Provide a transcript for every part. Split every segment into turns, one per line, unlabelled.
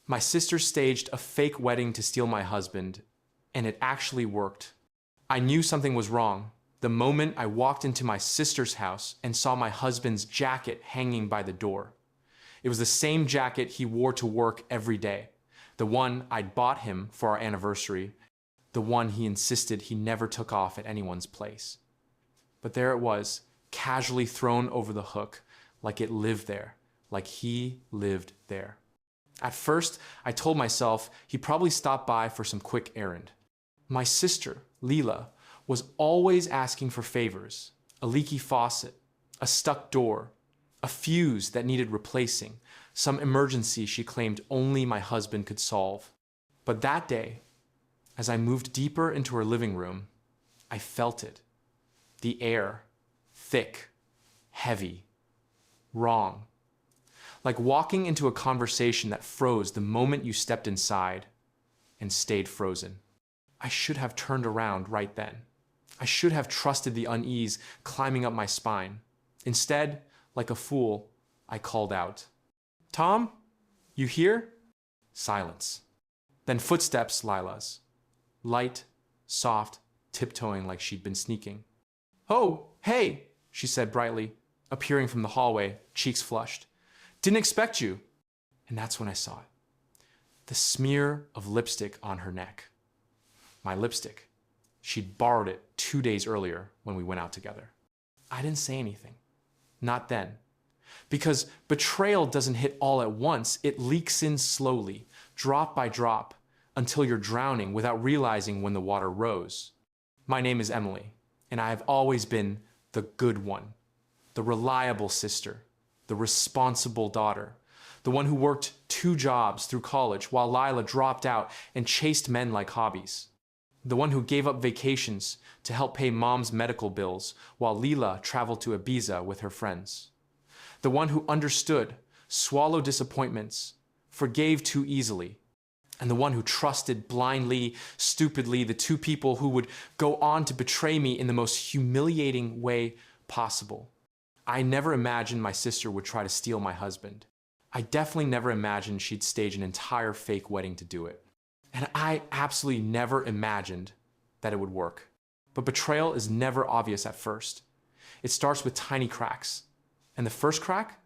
My sister staged a fake wedding to steal my husband, and it actually worked. I knew something was wrong the moment I walked into my sister's house and saw my husband's jacket hanging by the door. It was the same jacket he wore to work every day, the one I'd bought him for our anniversary, the one he insisted he never took off at anyone's place. But there it was, casually thrown over the hook, like it lived there, like he lived there. At first, I told myself he probably stopped by for some quick errand. My sister, Leela, was always asking for favors: a leaky faucet, a stuck door, a fuse that needed replacing, some emergency she claimed only my husband could solve. But that day, as I moved deeper into her living room, I felt it. The air, thick, heavy, wrong. Like walking into a conversation that froze the moment you stepped inside and stayed frozen. I should have turned around right then. I should have trusted the unease climbing up my spine. Instead, like a fool, I called out, "Tom, you here?" Silence. Then footsteps, Lila's. Light, soft, tiptoeing like she'd been sneaking. "Oh, hey," she said brightly, appearing from the hallway, cheeks flushed. "Didn't expect you." And that's when I saw it. The smear of lipstick on her neck. My lipstick. She'd borrowed it 2 days earlier when we went out together. I didn't say anything. Not then. Because betrayal doesn't hit all at once. It leaks in slowly, drop by drop, until you're drowning without realizing when the water rose. My name is Emily, and I have always been the good one, the reliable sister, the responsible daughter, the one who worked 2 jobs through college while Lila dropped out and chased men like hobbies. The one who gave up vacations to help pay mom's medical bills while Leela traveled to Ibiza with her friends. The one who understood, swallowed disappointments, forgave too easily, and the one who trusted blindly, stupidly the 2 people who would go on to betray me in the most humiliating way possible. I never imagined my sister would try to steal my husband. I definitely never imagined she'd stage an entire fake wedding to do it. And I absolutely never imagined that it would work. But betrayal is never obvious at first. It starts with tiny cracks. And the first crack?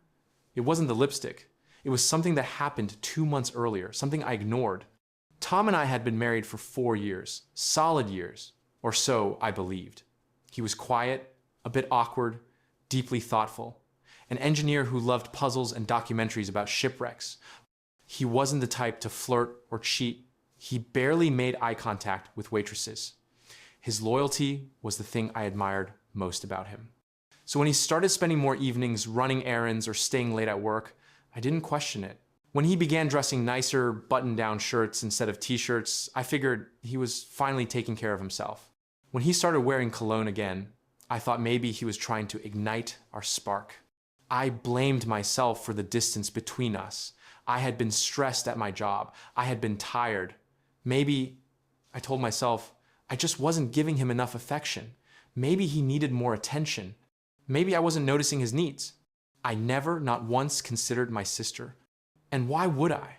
It wasn't the lipstick. It was something that happened 2 months earlier, something I ignored. Tom and I had been married for 4 years, solid years, or so I believed. He was quiet, a bit awkward, deeply thoughtful, an engineer who loved puzzles and documentaries about shipwrecks. He wasn't the type to flirt or cheat. He barely made eye contact with waitresses. His loyalty was the thing I admired most about him. So when he started spending more evenings running errands or staying late at work, I didn't question it. When he began dressing nicer button-down shirts instead of t-shirts, I figured he was finally taking care of himself. When he started wearing cologne again, I thought maybe he was trying to ignite our spark. I blamed myself for the distance between us. I had been stressed at my job. I had been tired. Maybe, I told myself, I just wasn't giving him enough affection. Maybe he needed more attention. Maybe I wasn't noticing his needs. I never, not once, considered my sister. And why would I?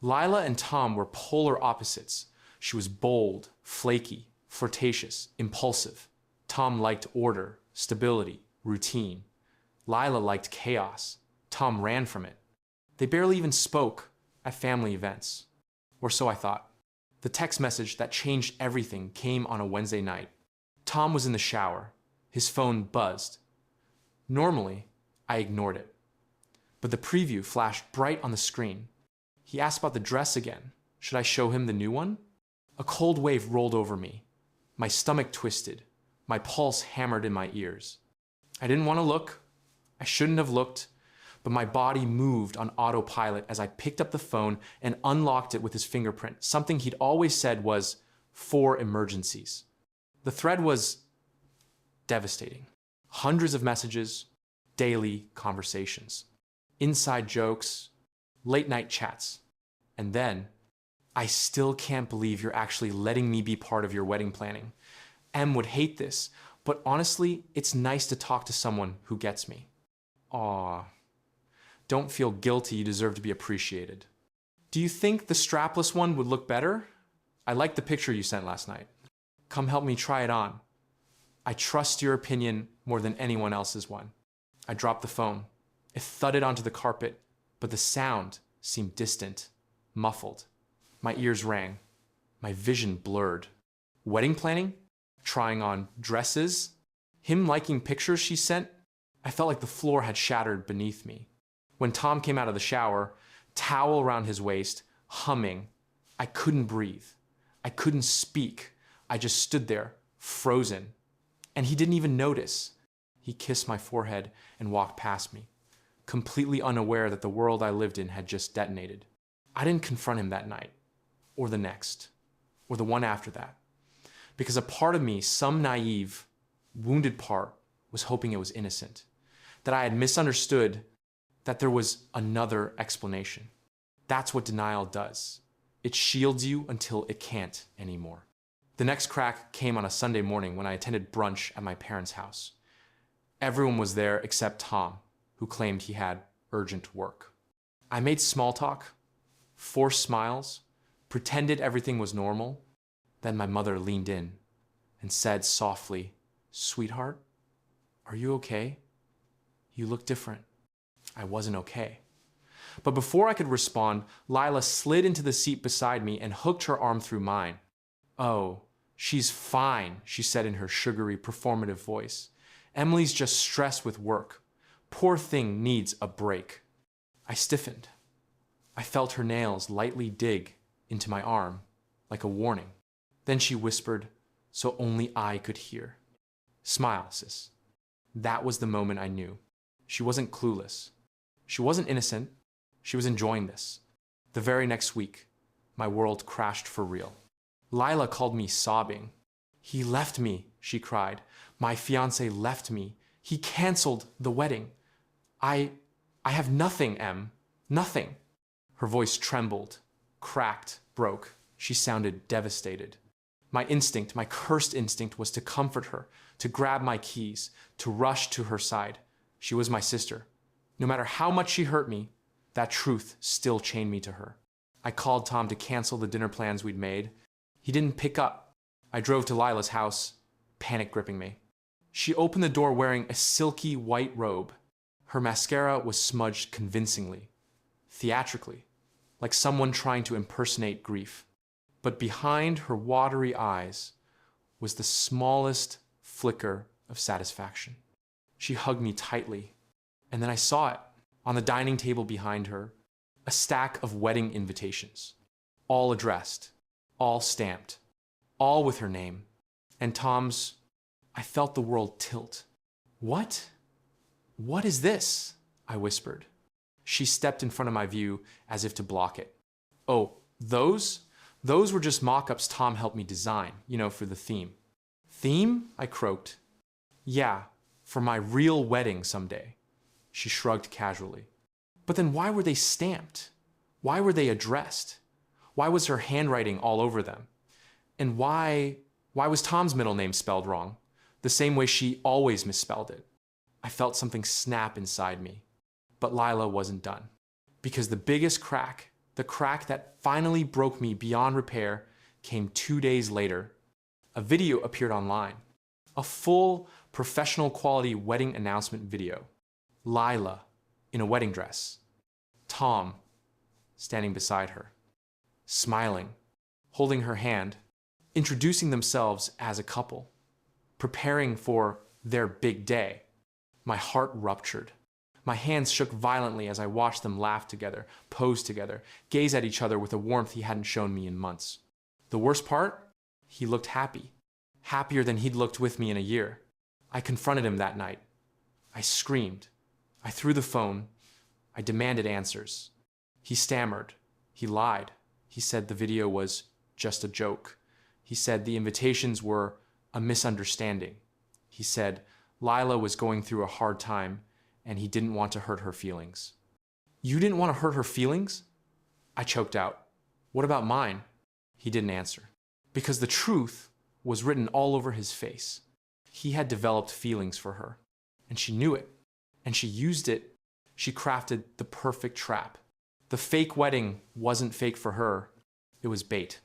Lila and Tom were polar opposites. She was bold, flaky, flirtatious, impulsive. Tom liked order, stability, routine. Lila liked chaos. Tom ran from it. They barely even spoke at family events. Or so I thought. The text message that changed everything came on a Wednesday night. Tom was in the shower. His phone buzzed. Normally, I ignored it. But the preview flashed bright on the screen. He asked about the dress again. Should I show him the new one? A cold wave rolled over me. My stomach twisted. My pulse hammered in my ears. I didn't want to look. I shouldn't have looked. But my body moved on autopilot as I picked up the phone and unlocked it with his fingerprint, something he'd always said was, "for emergencies." The thread was devastating. Hundreds of messages, daily conversations, inside jokes, late night chats. And then, "I still can't believe you're actually letting me be part of your wedding planning. Em would hate this, but honestly, it's nice to talk to someone who gets me." Aw. Don't feel guilty, you deserve to be appreciated. Do you think the strapless one would look better? I liked the picture you sent last night. Come help me try it on. I trust your opinion more than anyone else's one. I dropped the phone. It thudded onto the carpet, but the sound seemed distant, muffled. My ears rang. My vision blurred. Wedding planning? Trying on dresses? Him liking pictures she sent? I felt like the floor had shattered beneath me. When Tom came out of the shower, towel around his waist, humming, I couldn't breathe. I couldn't speak. I just stood there, frozen. And he didn't even notice. He kissed my forehead and walked past me, completely unaware that the world I lived in had just detonated. I didn't confront him that night, or the next, or the one after that, because a part of me, some naive, wounded part, was hoping it was innocent, that I had misunderstood, that there was another explanation. That's what denial does. It shields you until it can't anymore. The next crack came on a Sunday morning when I attended brunch at my parents' house. Everyone was there except Tom, who claimed he had urgent work. I made small talk, forced smiles, pretended everything was normal. Then my mother leaned in and said softly, "Sweetheart, are you okay? You look different." I wasn't okay. But before I could respond, Lila slid into the seat beside me and hooked her arm through mine. "Oh, she's fine," she said in her sugary, performative voice. "Emily's just stressed with work. Poor thing needs a break." I stiffened. I felt her nails lightly dig into my arm, like a warning. Then she whispered, so only I could hear, "Smile, sis." That was the moment I knew. She wasn't clueless. She wasn't innocent. She was enjoying this. The very next week, my world crashed for real. Lila called me sobbing. "He left me," she cried. "My fiancé left me. He canceled the wedding. I have nothing, Em. Nothing." Her voice trembled, cracked, broke. She sounded devastated. My instinct, my cursed instinct, was to comfort her, to grab my keys, to rush to her side. She was my sister. No matter how much she hurt me, that truth still chained me to her. I called Tom to cancel the dinner plans we'd made. He didn't pick up. I drove to Lila's house, panic gripping me. She opened the door wearing a silky white robe. Her mascara was smudged convincingly, theatrically, like someone trying to impersonate grief. But behind her watery eyes was the smallest flicker of satisfaction. She hugged me tightly, and then I saw it on the dining table behind her, a stack of wedding invitations, all addressed, all stamped, all with her name, and Tom's. I felt the world tilt. "What? What is this?" I whispered. She stepped in front of my view as if to block it. "Oh, those? Those were just mock-ups Tom helped me design, for the theme." "Theme?" I croaked. "Yeah, for my real wedding someday." She shrugged casually. "But then why were they stamped? Why were they addressed? Why was her handwriting all over them? And why was Tom's middle name spelled wrong, the same way she always misspelled it?" I felt something snap inside me. But Lila wasn't done. Because the biggest crack, the crack that finally broke me beyond repair, came 2 days later. A video appeared online. A full, professional quality wedding announcement video. Lila in a wedding dress. Tom standing beside her, smiling, holding her hand, introducing themselves as a couple, preparing for their big day. My heart ruptured. My hands shook violently as I watched them laugh together, pose together, gaze at each other with a warmth he hadn't shown me in months. The worst part? He looked happy. Happier than he'd looked with me in a year. I confronted him that night. I screamed. I threw the phone. I demanded answers. He stammered. He lied. He said the video was just a joke. He said the invitations were a misunderstanding. He said Lila was going through a hard time and he didn't want to hurt her feelings. "You didn't want to hurt her feelings?" I choked out. "What about mine?" He didn't answer. Because the truth was written all over his face. He had developed feelings for her, and she knew it, and she used it. She crafted the perfect trap. The fake wedding wasn't fake for her, it was bait.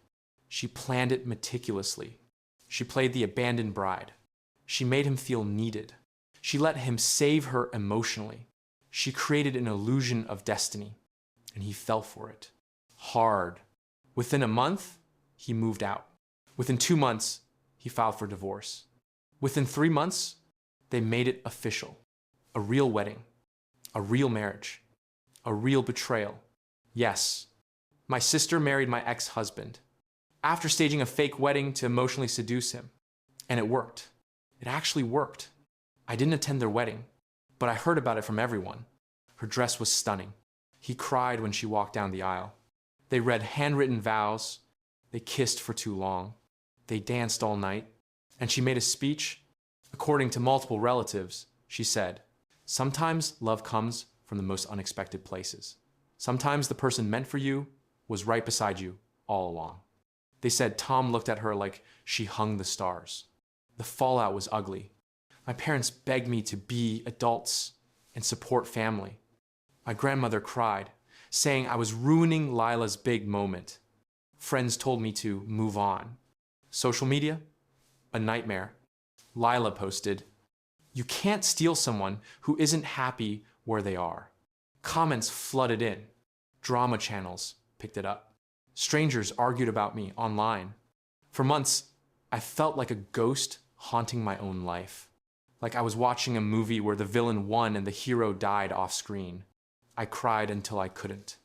She planned it meticulously. She played the abandoned bride. She made him feel needed. She let him save her emotionally. She created an illusion of destiny, and he fell for it. Hard. Within a month, he moved out. Within 2 months, he filed for divorce. Within 3 months, they made it official. A real wedding. A real marriage. A real betrayal. Yes, my sister married my ex-husband after staging a fake wedding to emotionally seduce him. And it worked. It actually worked. I didn't attend their wedding, but I heard about it from everyone. Her dress was stunning. He cried when she walked down the aisle. They read handwritten vows. They kissed for too long. They danced all night. And she made a speech. According to multiple relatives, she said, "Sometimes love comes from the most unexpected places. Sometimes the person meant for you was right beside you all along." They said Tom looked at her like she hung the stars. The fallout was ugly. My parents begged me to be adults and support family. My grandmother cried, saying I was ruining Lila's big moment. Friends told me to move on. Social media? A nightmare. Lila posted, "You can't steal someone who isn't happy where they are." Comments flooded in. Drama channels picked it up. Strangers argued about me online. For months, I felt like a ghost haunting my own life. Like I was watching a movie where the villain won and the hero died off screen. I cried until I couldn't.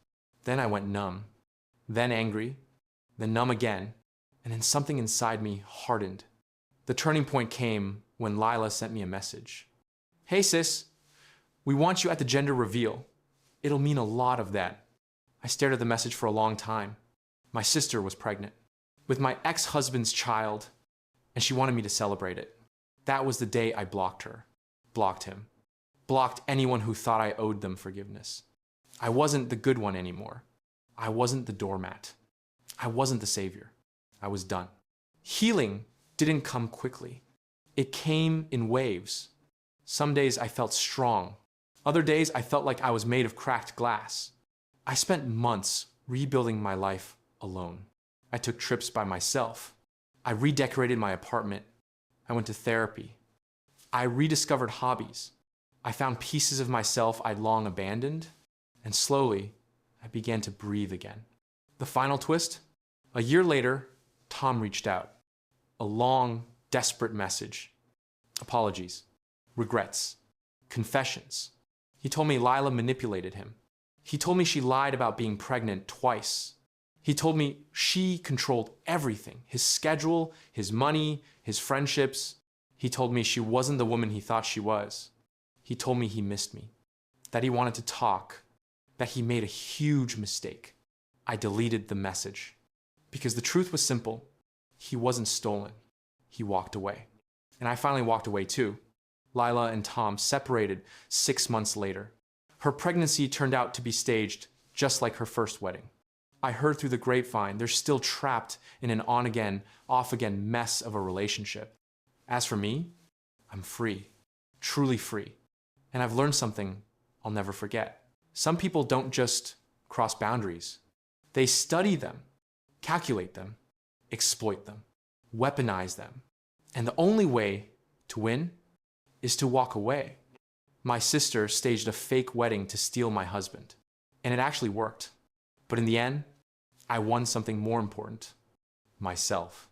Then I went numb. Then angry. Then numb again. And then something inside me hardened. The turning point came when Lila sent me a message. "Hey sis, we want you at the gender reveal. It'll mean a lot of that." I stared at the message for a long time. My sister was pregnant with my ex-husband's child, and she wanted me to celebrate it. That was the day I blocked her, blocked him, blocked anyone who thought I owed them forgiveness. I wasn't the good one anymore. I wasn't the doormat. I wasn't the savior. I was done. Healing didn't come quickly. It came in waves. Some days I felt strong. Other days I felt like I was made of cracked glass. I spent months rebuilding my life alone. I took trips by myself. I redecorated my apartment. I went to therapy. I rediscovered hobbies. I found pieces of myself I'd long abandoned, and slowly I began to breathe again. The final twist? A year later, Tom reached out. A long, desperate message. Apologies, regrets, confessions. He told me Lila manipulated him. He told me she lied about being pregnant twice. He told me she controlled everything, his schedule, his money, his friendships. He told me she wasn't the woman he thought she was. He told me he missed me, that he wanted to talk, that he made a huge mistake. I deleted the message because the truth was simple. He wasn't stolen. He walked away. And I finally walked away too. Lila and Tom separated 6 months later. Her pregnancy turned out to be staged just like her first wedding. I heard through the grapevine they're still trapped in an on-again, off-again mess of a relationship. As for me, I'm free, truly free. And I've learned something I'll never forget. Some people don't just cross boundaries. They study them, calculate them, exploit them, weaponize them. And the only way to win is to walk away. My sister staged a fake wedding to steal my husband. And it actually worked. But in the end, I won something more important: myself.